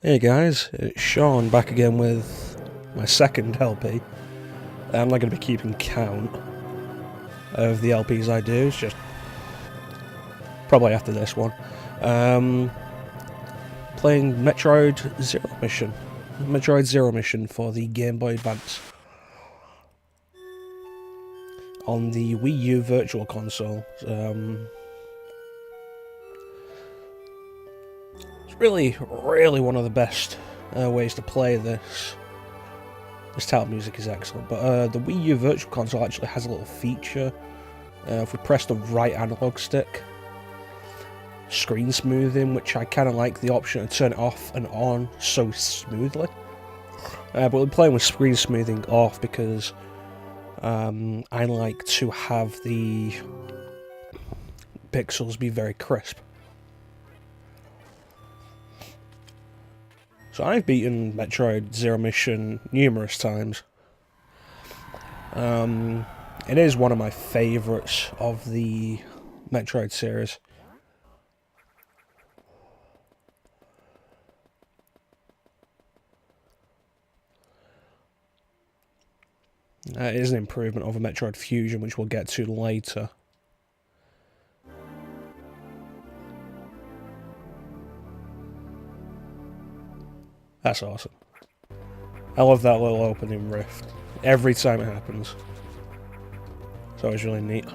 Hey guys, it's Shaun back again with my second LP. I'm not going to be keeping count of the LPs I do, it's just probably after this one. Playing Metroid Zero Mission for the Game Boy Advance on the Wii U Virtual Console. It's really one of the best ways to play this. This type of music is excellent, but the Wii U Virtual Console actually has a little feature. If we press the right analog stick, screen smoothing, which I kind of like the option to turn it off and on so smoothly. But we're playing with screen smoothing off because I like to have the pixels be very crisp. So I've beaten Metroid Zero Mission numerous times. It is one of my favourites of the Metroid series. It is an improvement over Metroid Fusion, which we'll get to later. That's awesome. I love that little opening riff. Every time it happens. It's always really neat.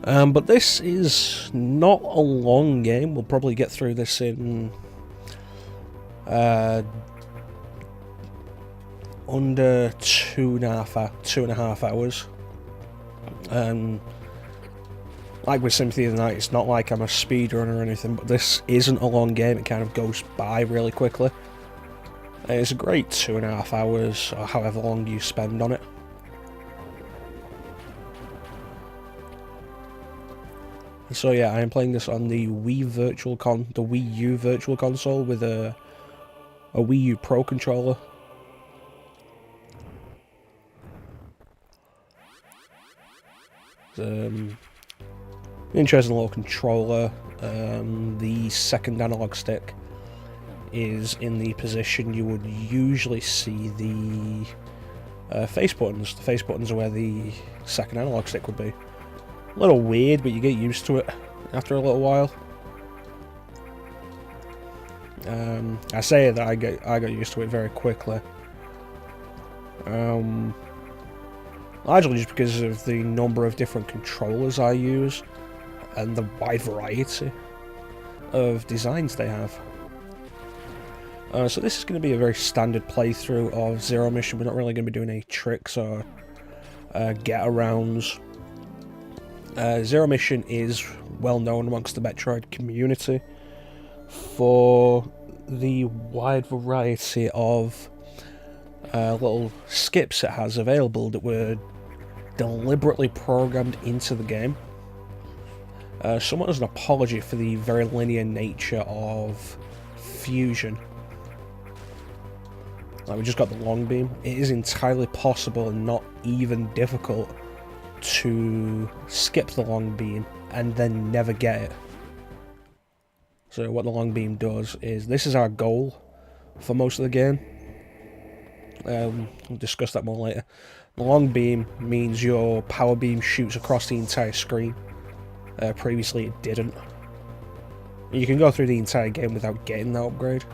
But this is not a long game. We'll probably get through this in under two and a half hours. Like with Symphony of the Night, it's not like I'm a speedrunner or anything, but this isn't a long game. It kind of goes by really quickly. It's a great 2.5 hours, or however long you spend on it. So yeah, I am playing this on the Wii U Virtual Console with a Wii U Pro controller. Interesting little controller. The second analog stick is in the position you would usually see the face buttons. The face buttons are where the second analog stick would be. A little weird, but you get used to it after a little while. I say that I got used to it very quickly. Largely just because of the number of different controllers I use and the wide variety of designs they have. So this is going to be a very standard playthrough of Zero Mission. We're not really going to be doing any tricks or get-arounds. Zero Mission is well known amongst the Metroid community for the wide variety of little skips it has available that were deliberately programmed into the game. Somewhat as an apology for the very linear nature of Fusion. Like, we just got the long beam. It is entirely possible and not even difficult to skip the long beam and then never get it. So what the long beam does is, this is our goal for most of the game. We'll discuss that more later. The long beam means your power beam shoots across the entire screen. Previously it didn't. You can go through the entire game without getting that upgrade.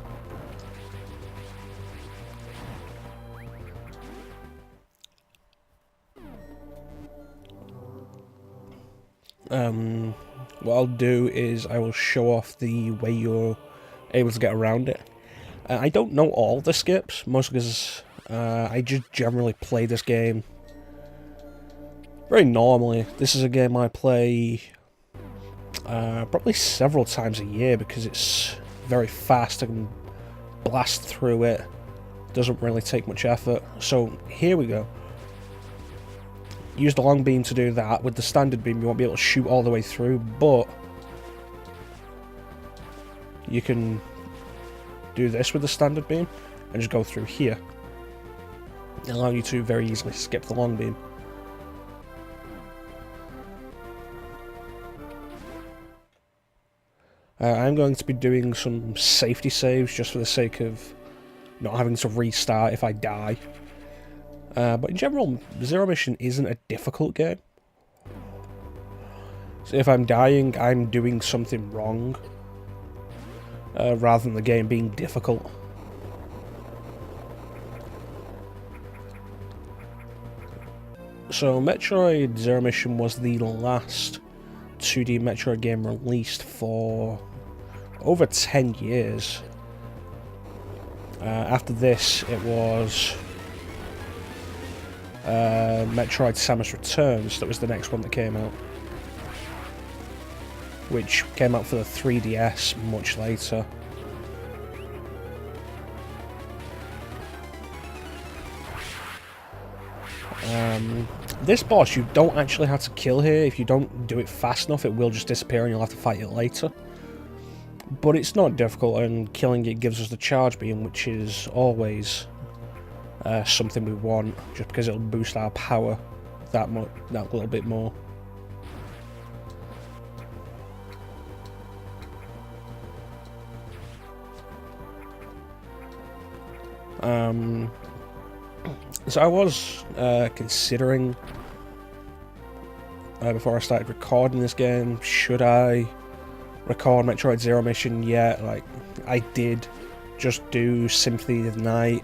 What I'll do is I will show off the way you're able to get around it. I don't know all the skips, mostly because I just generally play this game very normally. This is a game I play probably several times a year because it's very fast. I can blast through it. Doesn't really take much effort. So here we go. Use the long beam to do that. With the standard beam you won't be able to shoot all the way through, but you can do this with the standard beam and just go through here, allowing you to very easily skip the long beam. I'm going to be doing some safety saves just for the sake of not having to restart if I die. But in general, Zero Mission isn't a difficult game. So if I'm dying, I'm doing something wrong, rather than the game being difficult. So Metroid Zero Mission was the last 2D Metroid game released for over 10 years. After this, it was Metroid Samus Returns that was the next one that came out, which came out for the 3DS much later. This boss you don't actually have to kill here. If you don't do it fast enough, it will just disappear and you'll have to fight it later. But it's not difficult, and killing it gives us the charge beam, which is always something we want, just because it'll boost our power that little bit more. So I was considering, before I started recording this game, should I record Metroid Zero Mission yet? Like, I did just do Symphony of the Night,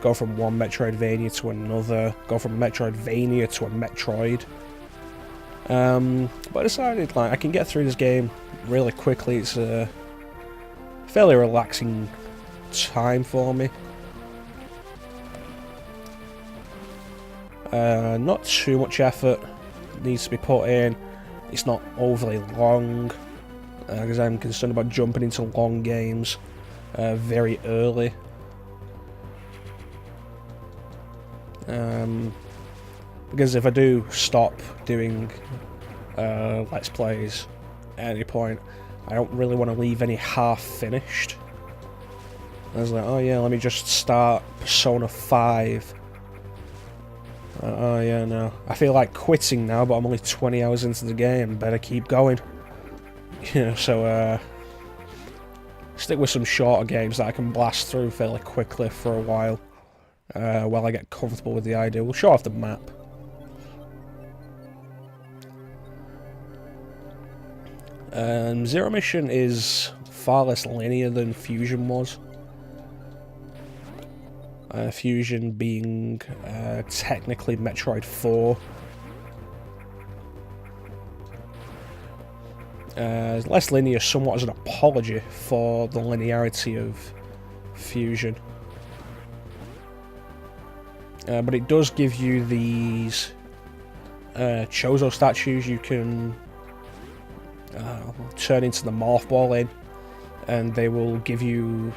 go from one Metroidvania to another, go from Metroidvania to a Metroid. But I decided, like, I can get through this game really quickly. It's a fairly relaxing time for me. Not too much effort needs to be put in. It's not overly long, because I'm concerned about jumping into long games very early. Because if I do stop doing Let's Plays at any point, I don't really want to leave any half-finished. I was like, oh yeah, let me just start Persona 5. Oh yeah, no. I feel like quitting now, but I'm only 20 hours into the game. Better keep going. Yeah, so stick with some shorter games that I can blast through fairly quickly for a while I get comfortable with the idea. We'll show off the map. Zero Mission is far less linear than Fusion was. Fusion being technically Metroid 4. Less linear somewhat as an apology for the linearity of Fusion. But it does give you these Chozo statues you can turn into the Morph Ball in, and they will give you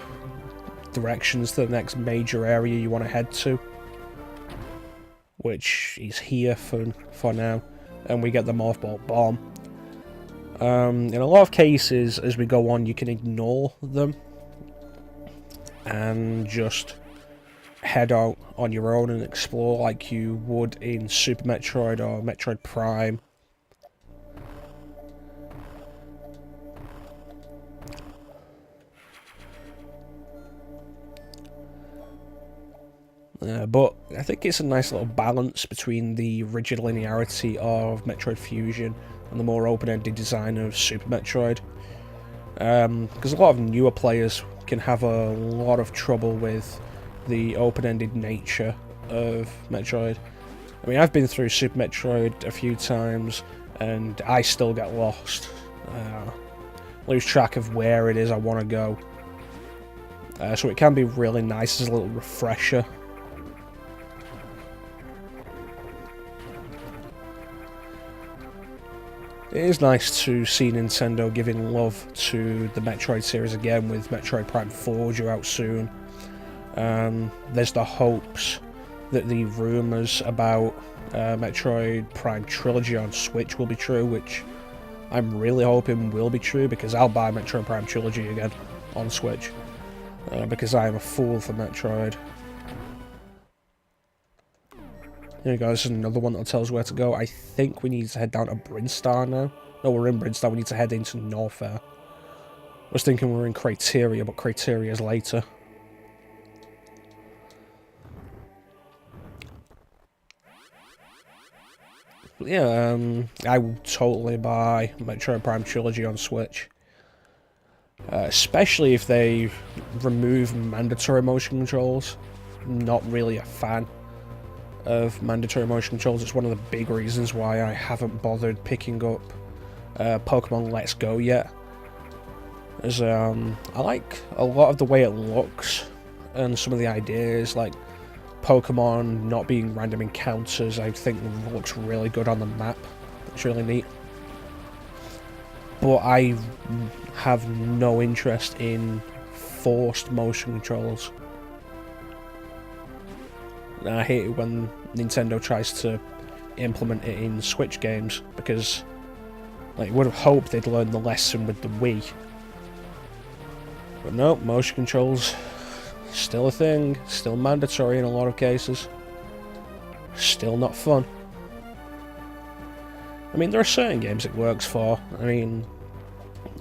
directions to the next major area you want to head to, which is here for now, and we get the Morph Ball Bomb. In a lot of cases, as we go on, you can ignore them and just head out on your own and explore like you would in Super Metroid or Metroid Prime. But I think it's a nice little balance between the rigid linearity of Metroid Fusion and the more open-ended design of Super Metroid. Because a lot of newer players can have a lot of trouble with the open-ended nature of Metroid. I mean, I've been through Super Metroid a few times, and I still get lost. Lose track of where it is I want to go. So it can be really nice as a little refresher. It is nice to see Nintendo giving love to the Metroid series again with Metroid Prime 4 due out soon. There's the hopes that the rumours about Metroid Prime Trilogy on Switch will be true, which I'm really hoping will be true, because I'll buy Metroid Prime Trilogy again on Switch, because I am a fool for Metroid. Here we go, this is another one that'll tell us where to go. I think we need to head down to Brinstar now. No, we're in Brinstar, we need to head into Norfair. I was thinking we were in Criteria, but Criteria's later. But yeah, I will totally buy Metroid Prime Trilogy on Switch. Especially if they remove mandatory motion controls. Not really a fan of mandatory motion controls. It's one of the big reasons why I haven't bothered picking up Pokemon Let's Go yet. As I like a lot of the way it looks and some of the ideas, like Pokemon not being random encounters. I think looks really good on the map. It's really neat. But I have no interest in forced motion controls. And I hate it when Nintendo tries to implement it in Switch games, because like, I would have hoped they'd learned the lesson with the Wii. But no, motion controls, still a thing, still mandatory in a lot of cases. Still not fun. I mean, there are certain games it works for. I mean,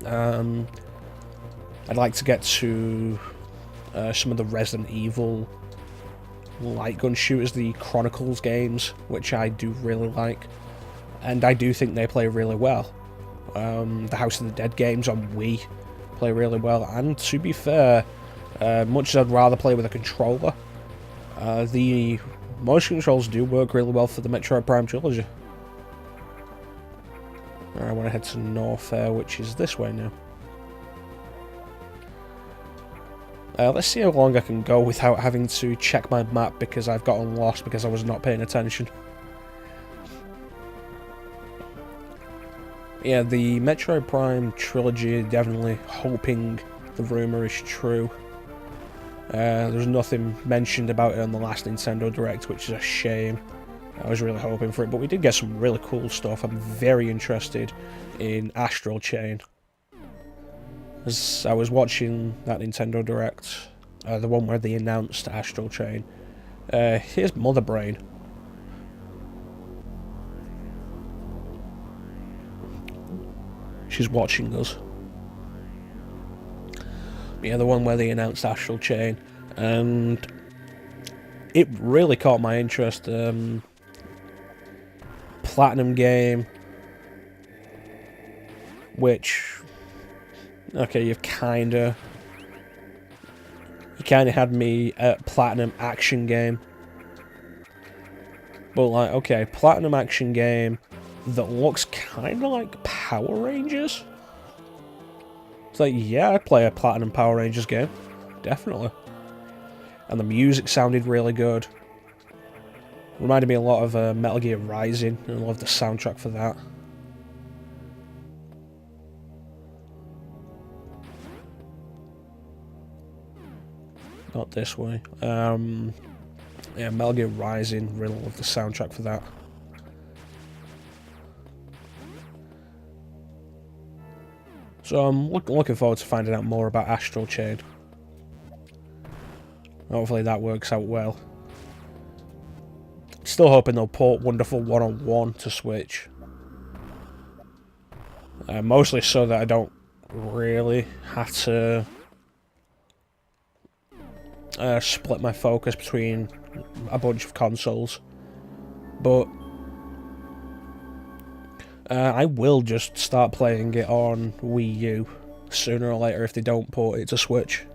I'd like to get to some of the Resident Evil light gun shooters, the Chronicles games, which I do really like. And I do think they play really well. The House of the Dead games on Wii play really well, and to be fair, much as I'd rather play with a controller, the motion controls do work really well for the Metroid Prime Trilogy. I want to head to Norfair, which is this way now. Let's see how long I can go without having to check my map because I've gotten lost because I was not paying attention. Yeah, the Metroid Prime Trilogy, definitely hoping the rumour is true. There's nothing mentioned about it on the last Nintendo Direct, which is a shame. I was really hoping for it, but we did get some really cool stuff. I'm very interested in Astral Chain. As I was watching that Nintendo Direct, the one where they announced Astral Chain, here's Mother Brain. She's watching us. Yeah, the one where they announced Astral Chain, and it really caught my interest. Platinum game, which, okay, you kind of had me at Platinum action game, but like, okay, Platinum action game that looks kind of like Power Rangers. It's like, yeah, I'd play a Platinum Power Rangers game, definitely. And the music sounded really good. Reminded me a lot of Metal Gear Rising, and I love the soundtrack for that. Not this way. Yeah, Metal Gear Rising, really love the soundtrack for that. So I'm looking forward to finding out more about Astral Chain. Hopefully that works out well. Still hoping they'll port Wonderful 101 to Switch. Mostly so that I don't really have to split my focus between a bunch of consoles. But I will just start playing it on Wii U sooner or later if they don't port it to Switch.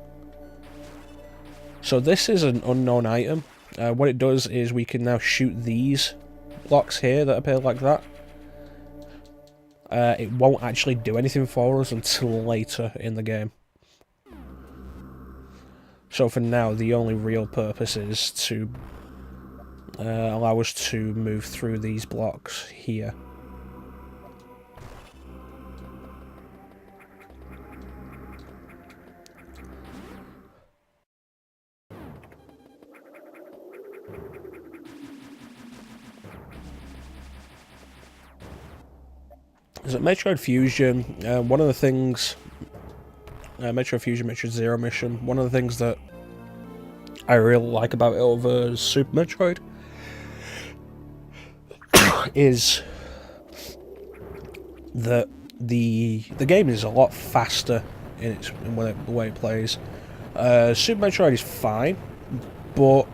So this is an unknown item. What it does is we can now shoot these blocks here that appear like that. It won't actually do anything for us until later in the game. So for now, the only real purpose is to allow us to move through these blocks here. Is it Metroid Fusion? One of the things... Metroid Fusion, Metroid Zero Mission, one of the things that I really like about it over Super Metroid is that the game is a lot faster in the way it plays. Super Metroid is fine, but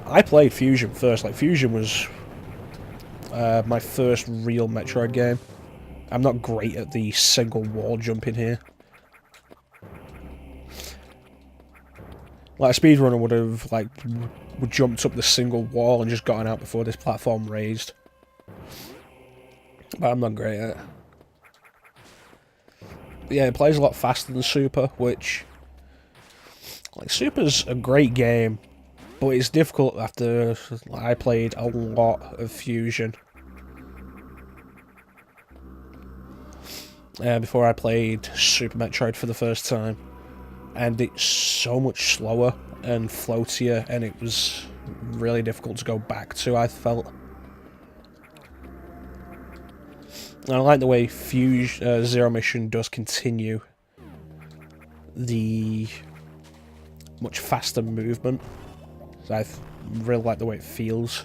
I played Fusion first. Like, Fusion was my first real Metroid game. I'm not great at the single wall jumping here. Like, a speedrunner would have, like, jumped up the single wall and just gotten out before this platform raised. But I'm not great at it. But yeah, it plays a lot faster than Super, which... Like, Super's a great game, but it's difficult after I played a lot of Fusion. Before I played Super Metroid for the first time. And it's so much slower and floatier, and it was really difficult to go back to, I felt. And I like the way Zero Mission does continue the much faster movement. I really like the way it feels.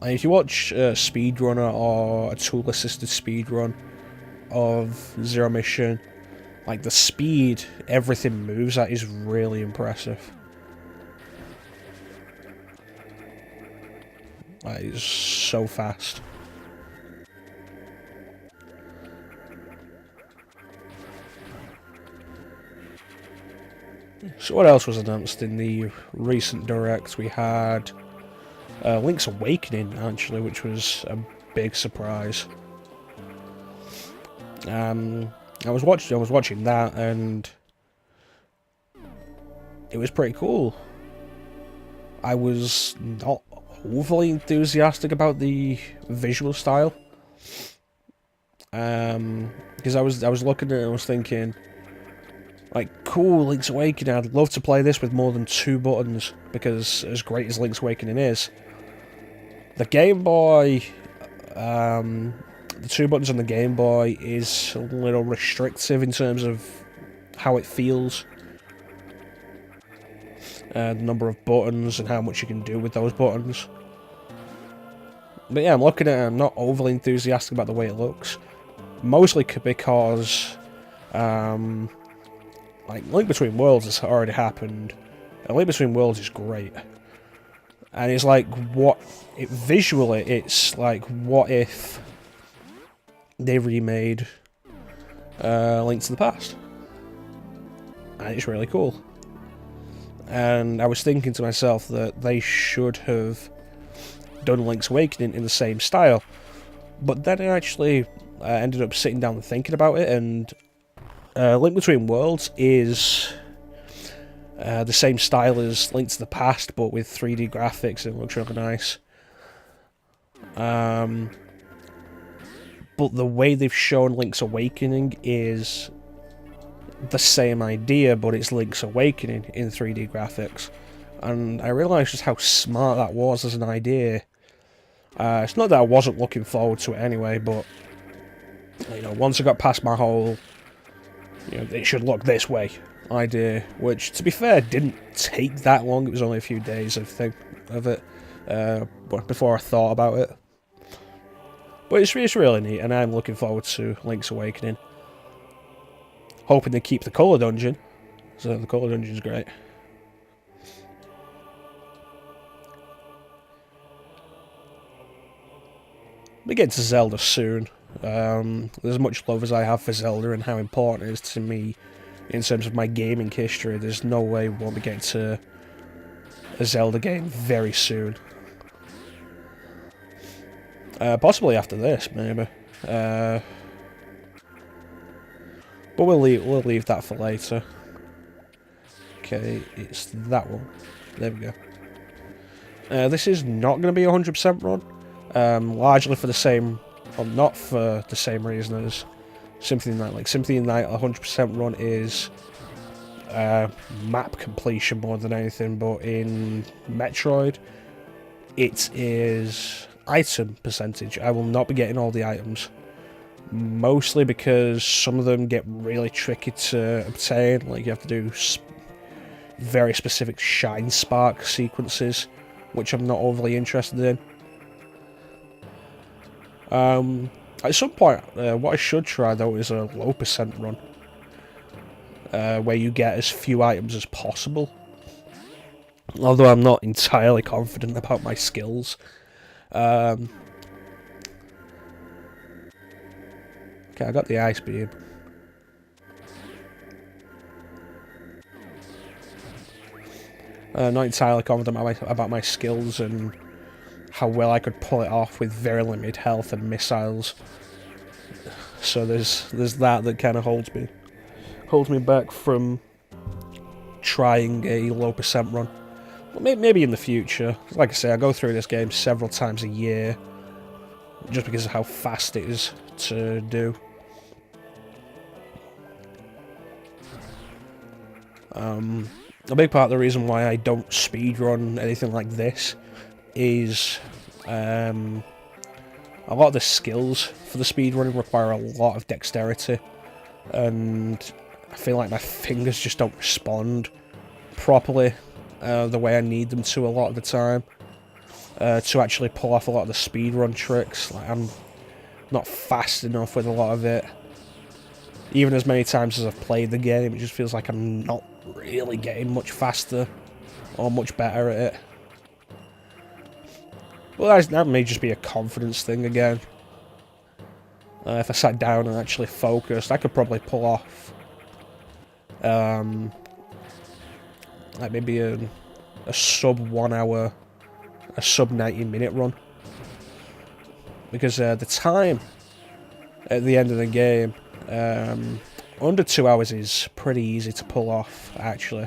And if you watch a speedrunner or a tool-assisted speedrun of Zero Mission, like, the speed everything moves at is really impressive. Like, it's so fast. So what else was announced in the recent Direct? We had Link's Awakening, actually, which was a big surprise. I was watching that, and it was pretty cool. I was not overly enthusiastic about the visual style, because I was looking at it and I was thinking, like, cool, Link's Awakening, I'd love to play this with more than 2 buttons, because as great as Link's Awakening is, the Game Boy, the 2 buttons on the Game Boy is a little restrictive in terms of how it feels. The number of buttons and how much you can do with those buttons. But yeah, I'm looking at it, I'm not overly enthusiastic about the way it looks. Mostly because, like, Link Between Worlds has already happened. And Link Between Worlds is great. And it's like, visually, it's like, what if they remade Link to the Past? And it's really cool. And I was thinking to myself that they should have done Link's Awakening in the same style. But then I actually ended up sitting down and thinking about it, and Link Between Worlds is the same style as Link to the Past, but with 3D graphics, and it looks really nice. But the way they've shown Link's Awakening is the same idea, but it's Link's Awakening in 3D graphics. And I realised just how smart that was as an idea. It's not that I wasn't looking forward to it anyway, but, you know, once I got past my whole, you know, it should look this way idea, which, to be fair, didn't take that long. It was only a few days, I think, of it, before I thought about it. But it's really neat, and I'm looking forward to Link's Awakening. Hoping they keep the Colour Dungeon, so the Colour Dungeon's great. We get to Zelda soon. As much love as I have for Zelda and how important it is to me in terms of my gaming history, there's no way we won't be getting to a Zelda game very soon. Possibly after this, maybe. But we'll leave that for later. Okay, it's that one. There we go. This is not going to be a 100% run. Largely for the same, well, not for the same reason as Symphony of the Night. Like, Symphony of the Night, 100% run is map completion more than anything, but in Metroid, it is item percentage. I will not be getting all the items. Mostly because some of them get really tricky to obtain, like you have to do very specific Shine Spark sequences, which I'm not overly interested in. At some point, what I should try though is a low percent run, where you get as few items as possible. Although I'm not entirely confident about my skills. Okay, I got the ice beam. Not entirely confident about my skills and how well I could pull it off with very limited health and missiles. So there's that kind of holds me back from trying a low percent run. Well, maybe in the future. Like I say, I go through this game several times a year, just because of how fast it is to do. A big part of the reason why I don't speedrun anything like this is a lot of the skills for the speedrunning require a lot of dexterity, and I feel like my fingers just don't respond properly the way I need them to a lot of the time to actually pull off a lot of the speedrun tricks. Like, I'm not fast enough with a lot of it. Even as many times as I've played the game, it just feels like I'm not really getting much faster or much better at it. Well, that may just be a confidence thing again. If I sat down and actually focused, I could probably pull off like maybe a sub 1 hour, a sub 90-minute run. Because the time at the end of the game, under 2 hours is pretty easy to pull off, actually.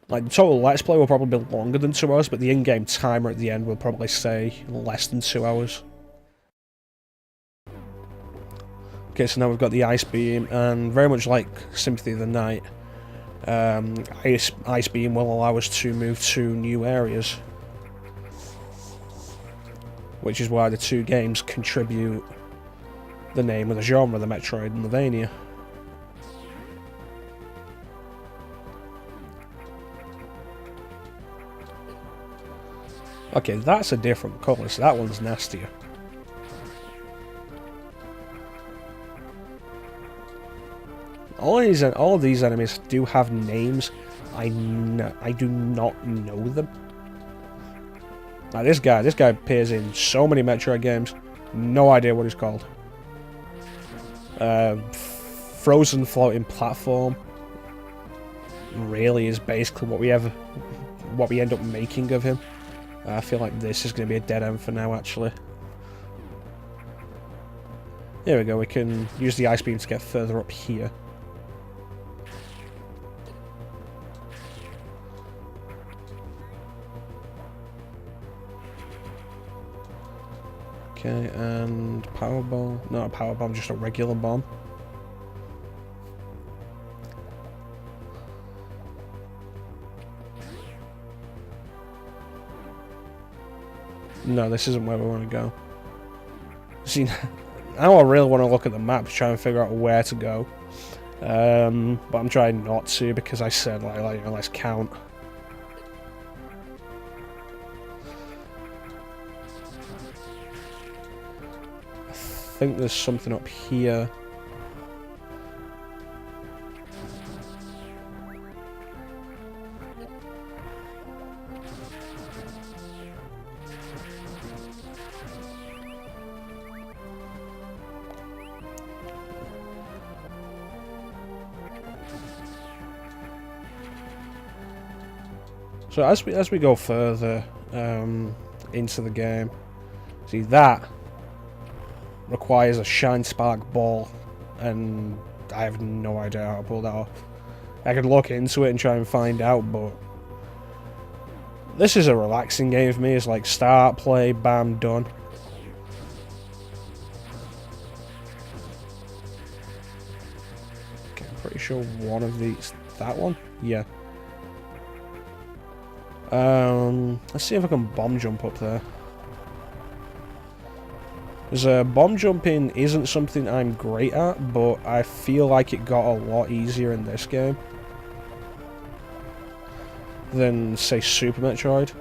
Like, the total Let's Play will probably be longer than 2 hours, but the in-game timer at the end will probably say less than 2 hours. Okay, so now we've got the Ice Beam, and very much like Sympathy of the Night, Ice Beam will allow us to move to new areas. Which is why the two games contribute the name of the genre, the Metroid and the Vania. Okay, that's a different colour, so that one's nastier. All of these enemies do have names. I do not know them. Like this guy appears in so many Metroid games. No idea what he's called. Frozen floating platform really is basically what we end up making of him. I feel like this is going to be a dead end for now, actually. Here we go, we can use the Ice Beam to get further up here. Okay, and power bomb. Not a power bomb, just a regular bomb. No, this isn't where we want to go. See, now I really want to look at the map to try and figure out where to go. But I'm trying not to because I said, like let's count. I think there's something up here. So as we go further into the game, see that requires a shine spark ball, and I have no idea how to pull that off. I could look into it and try and find out, but this is a relaxing game for me. It's like start, play, bam, done. Okay, I'm pretty sure one of these, that one? Yeah. Let's see if I can bomb jump up there. Because bomb jumping isn't something I'm great at, but I feel like it got a lot easier in this game than, say, Super Metroid.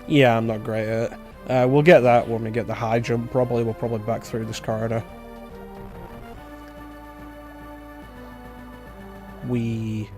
Yeah, I'm not great at it. We'll get that when we get the high jump, probably. We'll probably back through this corridor. We